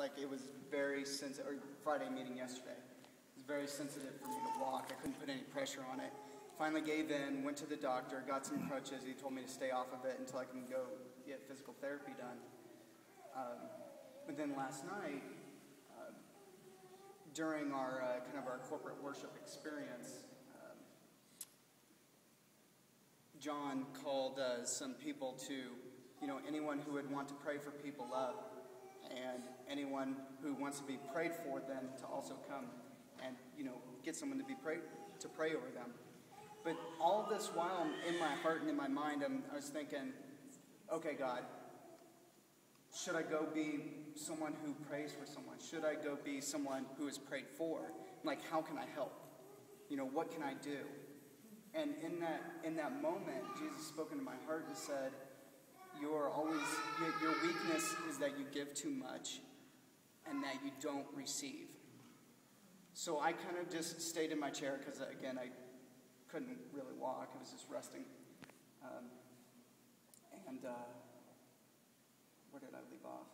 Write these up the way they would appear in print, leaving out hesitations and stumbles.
like it was very sensitive, or Friday meeting yesterday. It was very sensitive for me to walk. I couldn't put any pressure on it. Finally gave in, went to the doctor, got some crutches. He told me to stay off of it until I can go get physical therapy done. But then last night, during our kind of our corporate worship experience, John called some people to, anyone who would want to pray for people up, and anyone who wants to be prayed for, then to also come and, get someone to pray over them. But all this while in my heart and in my mind, I was thinking, okay, God, should I go be someone who prays for someone? Should I go be someone who is prayed for? Like, how can I help? What can I do? And in that moment, Jesus spoke into my heart and said, your weakness is that you give too much and that you don't receive. So I kind of just stayed in my chair because, again, I couldn't really walk. I was just resting. Where did I leave off?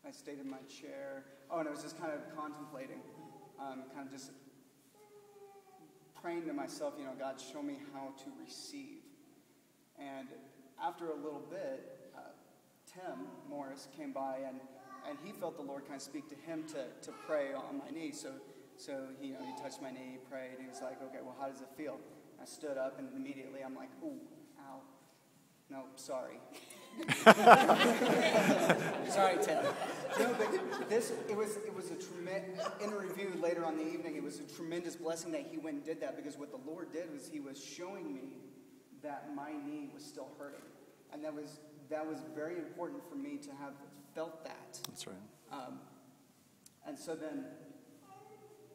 I stayed in my chair. Oh, and I was just kind of contemplating, kind of just praying to myself, God, show me how to receive. And after a little bit, Tim Morris came by, and he felt the Lord kind of speak to him to pray on my knee. So he touched my knee, prayed, and he was like, okay, well, how does it feel? I stood up, and immediately I'm like, ooh, ow. No, sorry. Sorry, Tim. No, but it was a tremendous, in review later on the evening, it was a tremendous blessing that he went and did that, because what the Lord did was he was showing me that my knee was still hurting. And that was very important for me to have felt that. That's right. And so then,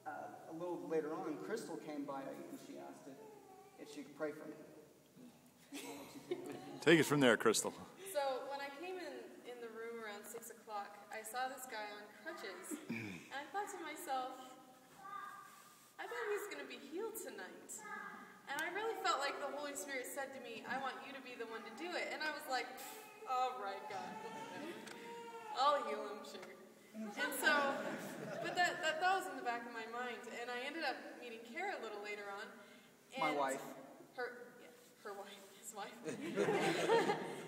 a little later on, Crystal came by and she asked if she could pray for me. Take it from there, Crystal. So when I came in the room around 6 o'clock, I saw this guy on crutches, and I thought to myself, I bet he's going to be healed tonight. And I really felt like the Holy Spirit said to me, I want you to be the one to do it. And I was like, all right, God, I'll heal him, sure. And so, but that was in the back of my mind. And I ended up meeting Kara a little later on. And my wife. Her wife, his wife.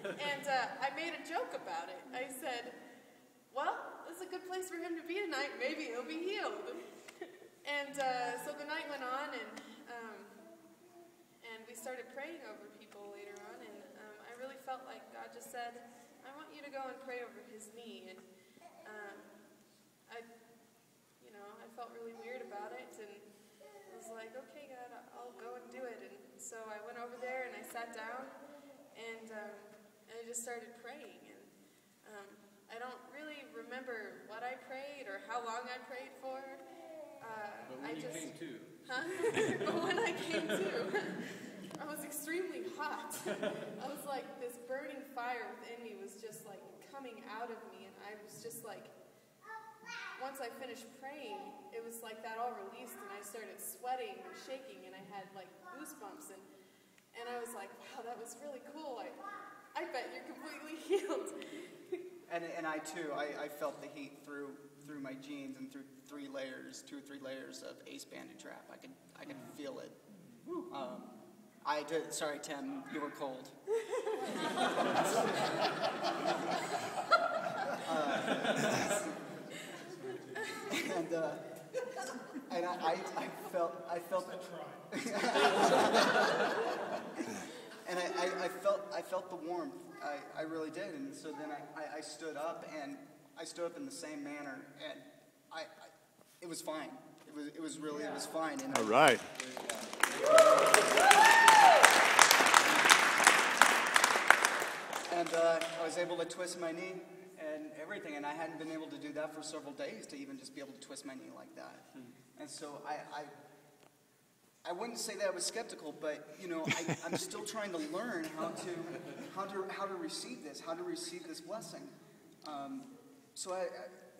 And I made a joke about it. I said, well, this is a good place for him to be tonight. Maybe he'll be healed. And so the night went on, and we started praying over people later on. And I really felt like God just said, I want you to go and pray over his knee. And I felt really weird about it, and I was like, okay, God, I'll go and do it. And so I went over there and I sat down, and I just started praying. And I don't really remember what I prayed or how long I prayed for. But when you came to. Huh? But when I came to, I was extremely hot. I was like, this burning fire within me was just like coming out of me, and I was just like, once I finished praying, it was like that all released, and I started sweating and shaking, and I had like goosebumps, and I was like, wow, that was really cool. I bet you're completely healed. And I too, I felt the heat through my jeans and through 2 or 3 layers of Ace bandage wrap. I could feel it. I did. Sorry, Tim, you were cold. And I felt and I felt the warmth. I really did. And so then I stood up, and I stood up in the same manner, and it was fine. It was fine. And all right. And I was able to twist my knee and everything, and I hadn't been able to do that for several days, to even just be able to twist my knee like that. And so I wouldn't say that I was skeptical, but I'm still trying to learn how to receive this blessing. So I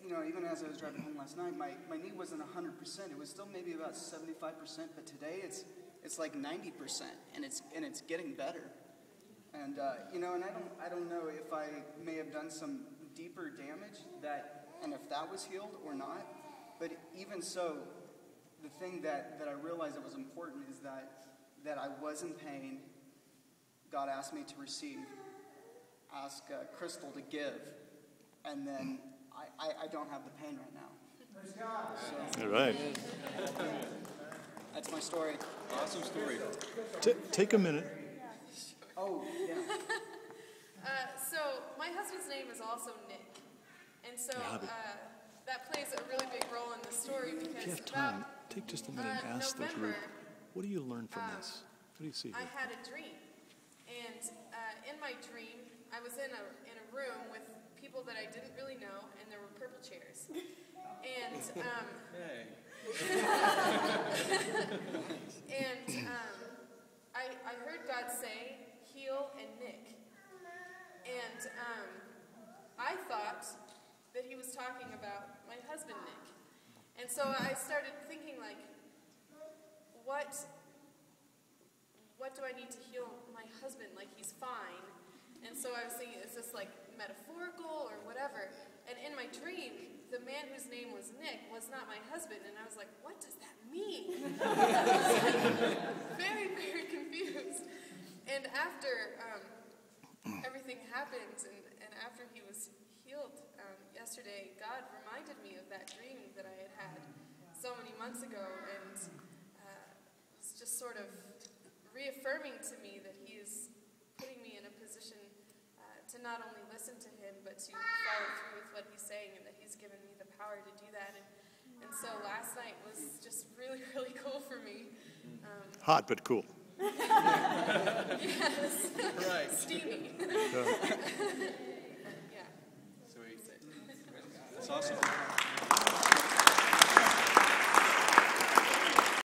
even as I was driving home last night, my knee wasn't 100%. It was still maybe about 75%, but today it's like 90%, and it's getting better. And and I don't know if I may have done some deeper damage that that was healed or not. But even so, the thing that I realized that was important is that I was in pain. God asked me to receive, ask Crystal to give, and then I don't have the pain right now. So, All right. that's my story. Awesome story. Take a minute. Oh, yeah. So my husband's name is also Nick, and so Robbie. that plays a really big role in the story If you because have time, take just a minute and ask the November, group, what do you learn from this? What do you see I here? had a dream, and in my dream, I was in a room with people that I didn't really know, and there were purple chairs, and Hey. and I heard God say, "Heal and Nick," and I thought that He was talking about my husband Nick, and so I started thinking like, what do I need to heal my husband? Like, he's fine. And so I was thinking, is this like metaphorical or whatever? And in my dream, the man whose name was Nick was not my husband. And I was like, what does that mean? Very, very confused. And after everything happened and after he was healed yesterday, God reminded me of that dream that I had had so many months ago. And was just sort of reaffirming to me that He is putting me in a position to not only listen to Him, but to follow through with what He's saying, and that He's given me the power to do that. And so last night was just really, really cool for me. Hot but cool. Yes. Right. Steamy. Yeah. Yeah. Sweet. That's awesome.